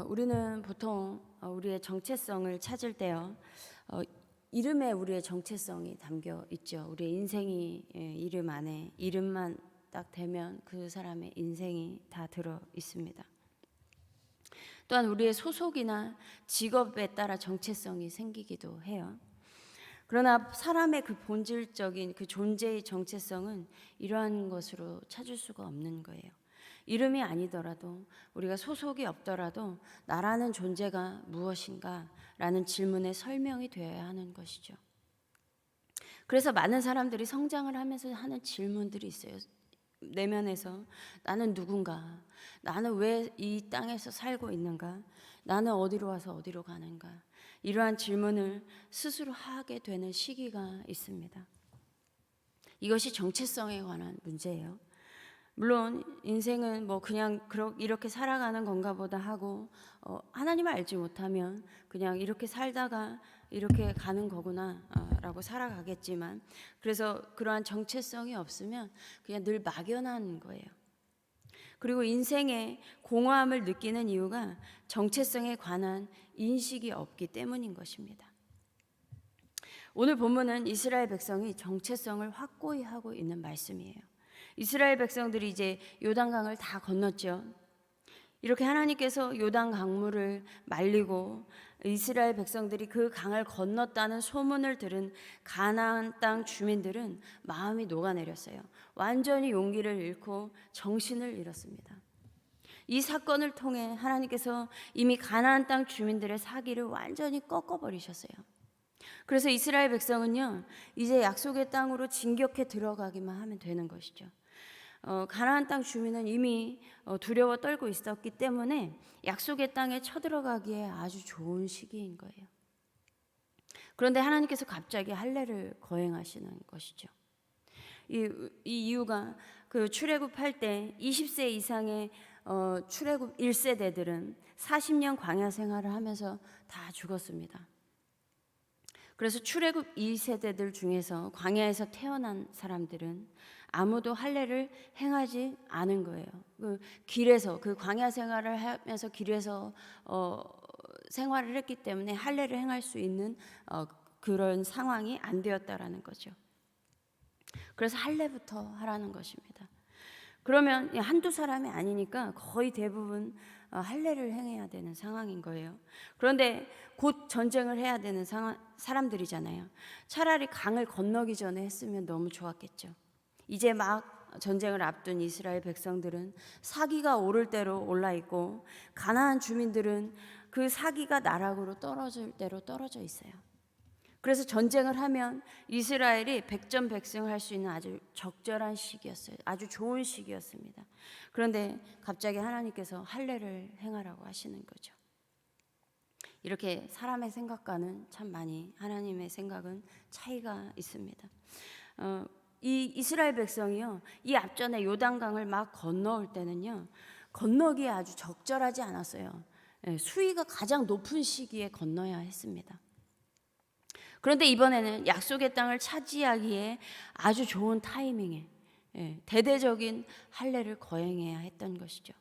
우리는 보통 우리의 정체성을 찾을 때요, 이름에 우리의 정체성이 담겨 있죠. 우리의 인생이 이름 안에 이름만 딱 되면 그 사람의 인생이 다 들어 있습니다. 또한 우리의 소속이나 직업에 따라 정체성이 생기기도 해요. 그러나 사람의 그 본질적인 그 존재의 정체성은 이러한 것으로 찾을 수가 없는 거예요. 이름이 아니더라도, 우리가 소속이 없더라도 나라는 존재가 무엇인가 라는 질문에 설명이 되어야 하는 것이죠. 그래서 많은 사람들이 성장을 하면서 하는 질문들이 있어요. 내면에서 나는 누군가, 나는 왜 이 땅에서 살고 있는가, 나는 어디로 와서 어디로 가는가, 이러한 질문을 스스로 하게 되는 시기가 있습니다. 이것이 정체성에 관한 문제예요. 물론 인생은 뭐 그냥 이렇게 살아가는 건가 보다 하고, 하나님을 알지 못하면 그냥 이렇게 살다가 이렇게 가는 거구나 라고 살아가겠지만, 그래서 그러한 정체성이 없으면 그냥 늘 막연한 거예요. 그리고 인생의 공허함을 느끼는 이유가 정체성에 관한 인식이 없기 때문인 것입니다. 오늘 본문은 이스라엘 백성이 정체성을 확고히 하고 있는 말씀이에요. 이스라엘 백성들이 이제 요단강을 다 건넜죠. 이렇게 하나님께서 요단 강물을 말리고 이스라엘 백성들이 그 강을 건넜다는 소문을 들은 가나안 땅 주민들은 마음이 녹아내렸어요. 완전히 용기를 잃고 정신을 잃었습니다. 이 사건을 통해 하나님께서 이미 가나안 땅 주민들의 사기를 완전히 꺾어버리셨어요. 그래서 이스라엘 백성은요, 이제 약속의 땅으로 진격해 들어가기만 하면 되는 것이죠. 가나안 땅 주민은 이미 두려워 떨고 있었기 때문에 약속의 땅에 쳐들어가기에 아주 좋은 시기인 거예요. 그런데 하나님께서 갑자기 할례를 거행하시는 것이죠. 이 이유가 그 출애굽할 때 20세 이상의 출애굽 1세대들은 40년 광야 생활을 하면서 다 죽었습니다. 그래서 출애굽 2세대들 중에서 광야에서 태어난 사람들은 아무도 할례를 행하지 않은 거예요. 그 길에서, 그 광야 생활을 하면서 길에서 생활을 했기 때문에 할례를 행할 수 있는 그런 상황이 안 되었다라는 거죠. 그래서 할례부터 하라는 것입니다. 그러면 한두 사람이 아니니까 거의 대부분 할례를 행해야 되는 상황인 거예요. 그런데 곧 전쟁을 해야 되는 사람들이잖아요. 차라리 강을 건너기 전에 했으면 너무 좋았겠죠. 이제 막 전쟁을 앞둔 이스라엘 백성들은 사기가 오를 대로 올라 있고, 가나안 주민들은 그 사기가 나락으로 떨어질 대로 떨어져 있어요. 그래서 전쟁을 하면 이스라엘이 백전백승을 할 수 있는 아주 적절한 시기였어요. 아주 좋은 시기였습니다. 그런데 갑자기 하나님께서 할례를 행하라고 하시는 거죠. 이렇게 사람의 생각과는 참 많이 하나님의 생각은 차이가 있습니다. 이 이스라엘 백성이요, 이 앞전에 요단강을 막 건너올 때는요, 건너기에 아주 적절하지 않았어요. 수위가 가장 높은 시기에 건너야 했습니다. 그런데 이번에는 약속의 땅을 차지하기에 아주 좋은 타이밍에 대대적인 할례를 거행해야 했던 것이죠.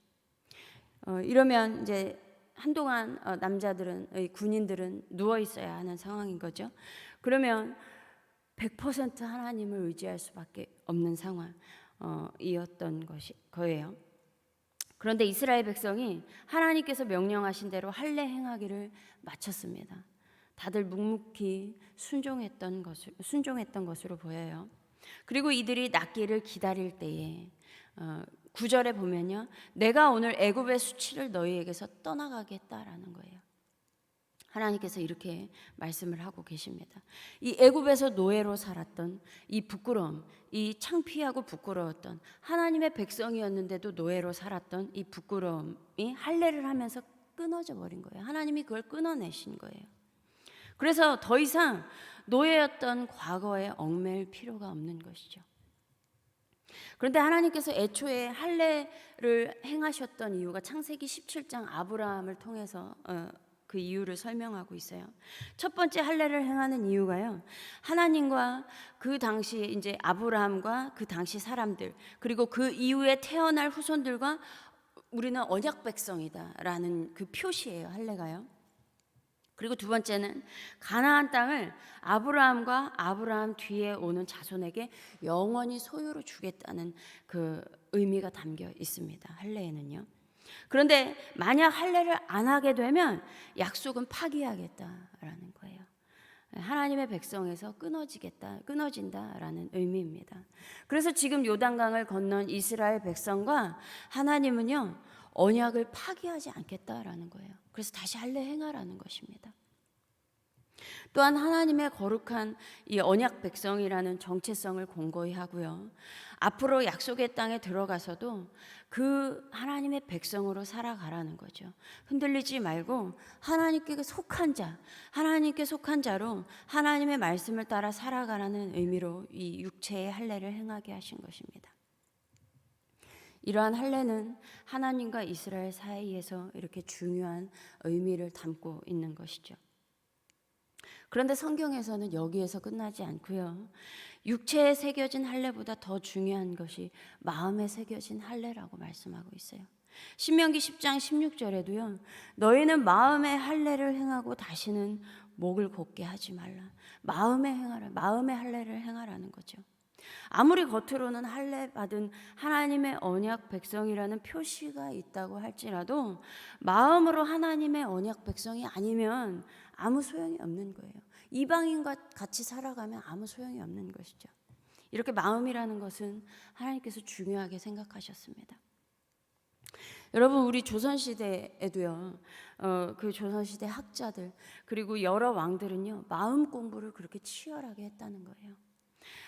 이러면 이제 한동안 남자들은, 군인들은 누워 있어야 하는 상황인 거죠. 그러면 100% 하나님을 의지할 수밖에 없는 상황이었던 거예요. 그런데 이스라엘 백성이 하나님께서 명령하신 대로 할례 행하기를 마쳤습니다. 다들 묵묵히 순종했던 것으로 보여요. 그리고 이들이 낫기를 기다릴 때에 9절에 보면요, 내가 오늘 애굽의 수치를 너희에게서 떠나가겠다라는 거예요. 하나님께서 이렇게 말씀을 하고 계십니다. 이 애굽에서 노예로 살았던 이 부끄러움, 이 창피하고 부끄러웠던 하나님의 백성이었는데도 노예로 살았던 이 부끄러움이 할례를 하면서 끊어져 버린 거예요. 하나님이 그걸 끊어내신 거예요. 그래서 더 이상 노예였던 과거에 얽매일 필요가 없는 것이죠. 그런데 하나님께서 애초에 할례를 행하셨던 이유가 창세기 17장 아브라함을 통해서 그 이유를 설명하고 있어요. 첫 번째 할례를 행하는 이유가요, 하나님과 그 당시 이제 아브라함과 그 당시 사람들, 그리고 그 이후에 태어날 후손들과 우리는 언약 백성이다라는 그 표시예요, 할례가요. 그리고 두 번째는 가나안 땅을 아브라함과 아브라함 뒤에 오는 자손에게 영원히 소유로 주겠다는 그 의미가 담겨 있습니다, 할례에는요. 그런데 만약 할례를 안 하게 되면 약속은 파기하겠다라는 거예요. 하나님의 백성에서 끊어진다라는 의미입니다. 그래서 지금 요단강을 건넌 이스라엘 백성과 하나님은요, 언약을 파기하지 않겠다라는 거예요. 그래서 다시 할례 행하라는 것입니다. 또한 하나님의 거룩한 이 언약 백성이라는 정체성을 공고히 하고요, 앞으로 약속의 땅에 들어가서도 그 하나님의 백성으로 살아가라는 거죠. 흔들리지 말고 하나님께 속한 자로 하나님의 말씀을 따라 살아가라는 의미로 이 육체의 할례를 행하게 하신 것입니다. 이러한 할례는 하나님과 이스라엘 사이에서 이렇게 중요한 의미를 담고 있는 것이죠. 그런데 성경에서는 여기에서 끝나지 않고요, 육체에 새겨진 할례보다 더 중요한 것이 마음에 새겨진 할례라고 말씀하고 있어요. 신명기 10장 16절에도요, 너희는 마음의 할례를 행하고 다시는 목을 곧게 하지 말라. 마음에 행하라. 마음의 할례를 행하라는 거죠. 아무리 겉으로는 할례 받은 하나님의 언약 백성이라는 표시가 있다고 할지라도 마음으로 하나님의 언약 백성이 아니면 아무 소용이 없는 거예요. 이방인과 같이 살아가면 아무 소용이 없는 것이죠. 이렇게 마음이라는 것은 하나님께서 중요하게 생각하셨습니다. 여러분, 우리 조선시대에도요, 그 조선시대 학자들 그리고 여러 왕들은요, 마음 공부를 그렇게 치열하게 했다는 거예요.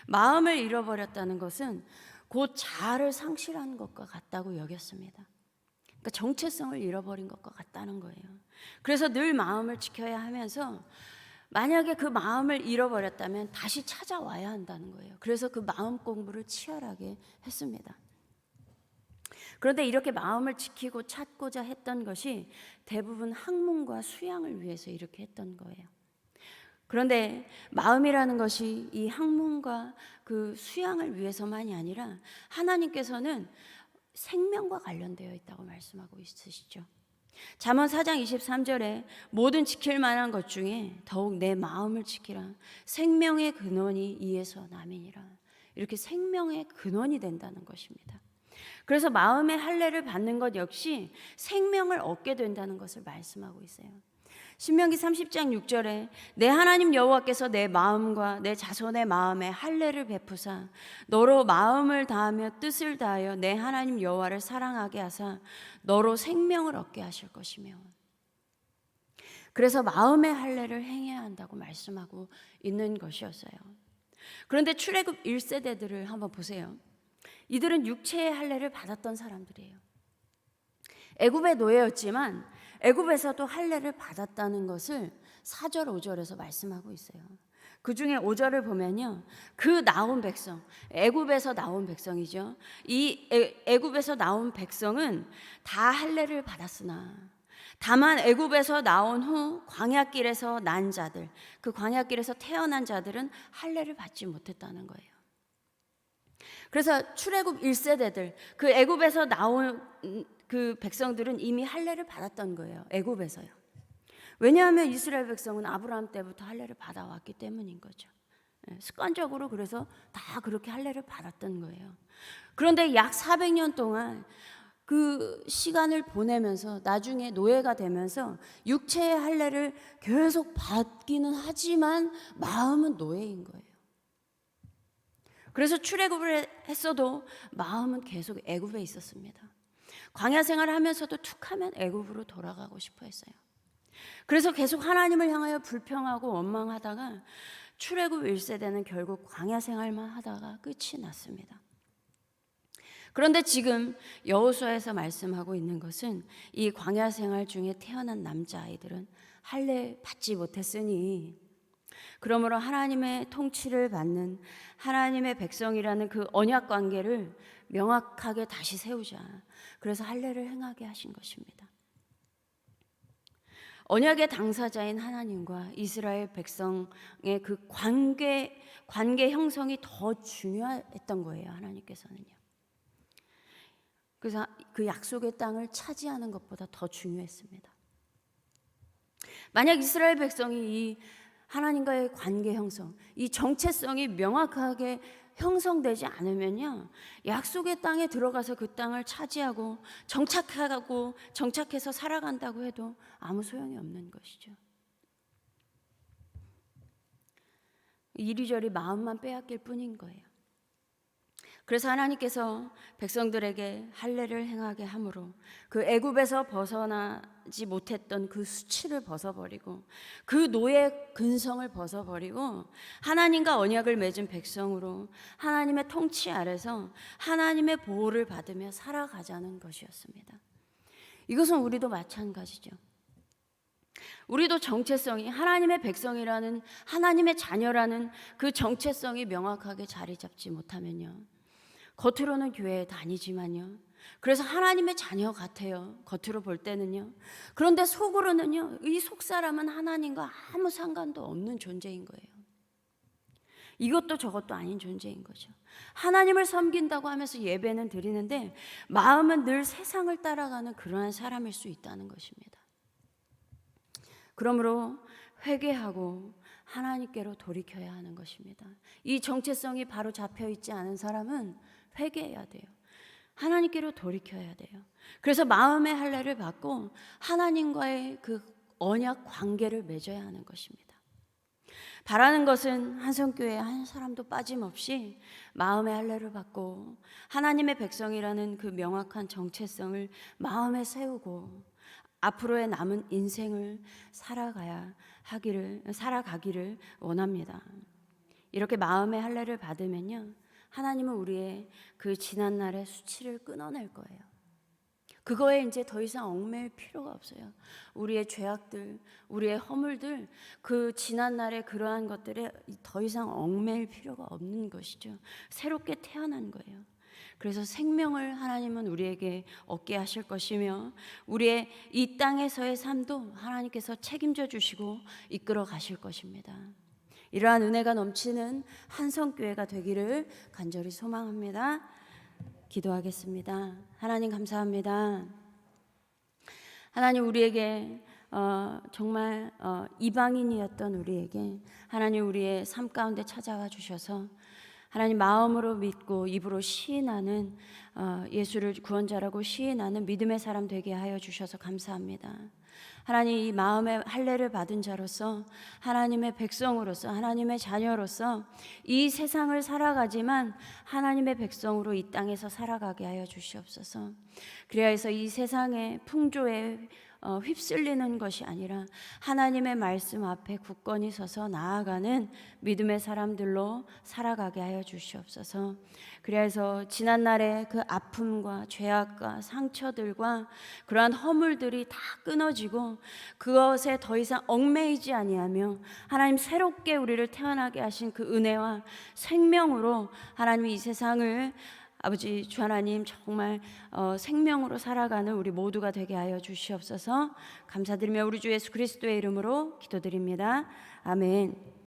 마음을 잃어버렸다는 것은 곧 자아를 상실한 것과 같다고 여겼습니다. 그러니까 정체성을 잃어버린 것과 같다는 거예요. 그래서 늘 마음을 지켜야 하면서 만약에 그 마음을 잃어버렸다면 다시 찾아와야 한다는 거예요. 그래서 그 마음 공부를 치열하게 했습니다. 그런데 이렇게 마음을 지키고 찾고자 했던 것이 대부분 학문과 수양을 위해서 이렇게 했던 거예요. 그런데 마음이라는 것이 이 학문과 그 수양을 위해서만이 아니라 하나님께서는 생명과 관련되어 있다고 말씀하고 있으시죠. 잠언 4장 23절에 모든 지킬 만한 것 중에 더욱 내 마음을 지키라. 생명의 근원이 이에서 남이니라. 이렇게 생명의 근원이 된다는 것입니다. 그래서 마음의 할례를 받는 것 역시 생명을 얻게 된다는 것을 말씀하고 있어요. 신명기 30장 6절에 내 하나님 여호와께서 내 마음과 내 자손의 마음에 할례를 베푸사 너로 마음을 다하며 뜻을 다하여 내 하나님 여호와를 사랑하게 하사 너로 생명을 얻게 하실 것이며, 그래서 마음의 할례를 행해야 한다고 말씀하고 있는 것이었어요. 그런데 출애굽 1세대들을 한번 보세요. 이들은 육체의 할례를 받았던 사람들이에요. 애굽의 노예였지만 애굽에서도 할례를 받았다는 것을 4절 5절에서 말씀하고 있어요. 그 중에 5절을 보면요, 그 나온 백성, 애굽에서 나온 백성이죠. 이 애굽에서 나온 백성은 다 할례를 받았으나 다만 애굽에서 나온 후 광야길에서 난 자들, 그 광야길에서 태어난 자들은 할례를 받지 못했다는 거예요. 그래서 출애굽 1세대들, 그 애굽에서 나온 그 백성들은 이미 할례를 받았던 거예요. 애굽에서요. 왜냐하면 이스라엘 백성은 아브라함 때부터 할례를 받아왔기 때문인 거죠. 습관적으로 그래서 다 그렇게 할례를 받았던 거예요. 그런데 약 400년 동안 그 시간을 보내면서 나중에 노예가 되면서 육체의 할례를 계속 받기는 하지만 마음은 노예인 거예요. 그래서 출애굽을 했어도 마음은 계속 애굽에 있었습니다. 광야 생활을 하면서도 툭하면 애굽으로 돌아가고 싶어 했어요. 그래서 계속 하나님을 향하여 불평하고 원망하다가 출애굽 1세대는 결국 광야 생활만 하다가 끝이 났습니다. 그런데 지금 여호수아에서 말씀하고 있는 것은 이 광야 생활 중에 태어난 남자아이들은 할례 받지 못했으니 그러므로 하나님의 통치를 받는 하나님의 백성이라는 그 언약 관계를 명확하게 다시 세우자. 그래서 할례를 행하게 하신 것입니다. 언약의 당사자인 하나님과 이스라엘 백성의 그 관계 형성이 더 중요했던 거예요. 하나님께서는요. 그래서 그 약속의 땅을 차지하는 것보다 더 중요했습니다. 만약 이스라엘 백성이 이 하나님과의 관계 형성, 이 정체성이 명확하게 형성되지 않으면요, 약속의 땅에 들어가서 그 땅을 차지하고 정착해서 살아간다고 해도 아무 소용이 없는 것이죠. 이리저리 마음만 빼앗길 뿐인 거예요. 그래서 하나님께서 백성들에게 할례를 행하게 함으로 그 애굽에서 벗어나지 못했던 그 수치를 벗어버리고 그 노예 근성을 벗어버리고 하나님과 언약을 맺은 백성으로 하나님의 통치 아래서 하나님의 보호를 받으며 살아가자는 것이었습니다. 이것은 우리도 마찬가지죠. 우리도 정체성이 하나님의 백성이라는, 하나님의 자녀라는 그 정체성이 명확하게 자리 잡지 못하면요, 겉으로는 교회에 다니지만요, 그래서 하나님의 자녀 같아요, 겉으로 볼 때는요. 그런데 속으로는요, 이 속사람은 하나님과 아무 상관도 없는 존재인 거예요. 이것도 저것도 아닌 존재인 거죠. 하나님을 섬긴다고 하면서 예배는 드리는데 마음은 늘 세상을 따라가는 그러한 사람일 수 있다는 것입니다. 그러므로 회개하고 하나님께로 돌이켜야 하는 것입니다. 이 정체성이 바로 잡혀 있지 않은 사람은 회개해야 돼요. 하나님께로 돌이켜야 돼요. 그래서 마음의 할례를 받고 하나님과의 그 언약 관계를 맺어야 하는 것입니다. 바라는 것은 한성교회 한 사람도 빠짐없이 마음의 할례를 받고 하나님의 백성이라는 그 명확한 정체성을 마음에 세우고 앞으로의 남은 인생을 살아가기를 원합니다. 이렇게 마음의 할례를 받으면요, 하나님은 우리의 그 지난날의 수치를 끊어낼 거예요. 그거에 이제 더 이상 얽매일 필요가 없어요. 우리의 죄악들, 우리의 허물들, 그 지난날의 그러한 것들에 더 이상 얽매일 필요가 없는 것이죠. 새롭게 태어난 거예요. 그래서 생명을 하나님은 우리에게 얻게 하실 것이며 우리의 이 땅에서의 삶도 하나님께서 책임져 주시고 이끌어 가실 것입니다. 이러한 은혜가 넘치는 한성교회가 되기를 간절히 소망합니다. 기도하겠습니다. 하나님 감사합니다. 하나님, 우리에게 정말 이방인이었던 우리에게 하나님 우리의 삶 가운데 찾아와 주셔서 하나님 마음으로 믿고 입으로 시인하는 예수를 구원자라고 시인하는 믿음의 사람 되게 하여 주셔서 감사합니다. 하나님, 이 마음의 할례를 받은 자로서 하나님의 백성으로서 하나님의 자녀로서 이 세상을 살아가지만 하나님의 백성으로 이 땅에서 살아가게 하여 주시옵소서. 그래야 해서 이 세상의 풍조에 휩쓸리는 것이 아니라 하나님의 말씀 앞에 굳건히 서서 나아가는 믿음의 사람들로 살아가게 하여 주시옵소서. 그래서 지난날의 그 아픔과 죄악과 상처들과 그러한 허물들이 다 끊어지고 그것에 더 이상 얽매이지 아니하며 하나님 새롭게 우리를 태어나게 하신 그 은혜와 생명으로 하나님 이 세상을 아버지 주 하나님 정말 생명으로 살아가는 우리 모두가 되게 하여 주시옵소서. 감사드리며 우리 주 예수 그리스도의 이름으로 기도드립니다. 아멘.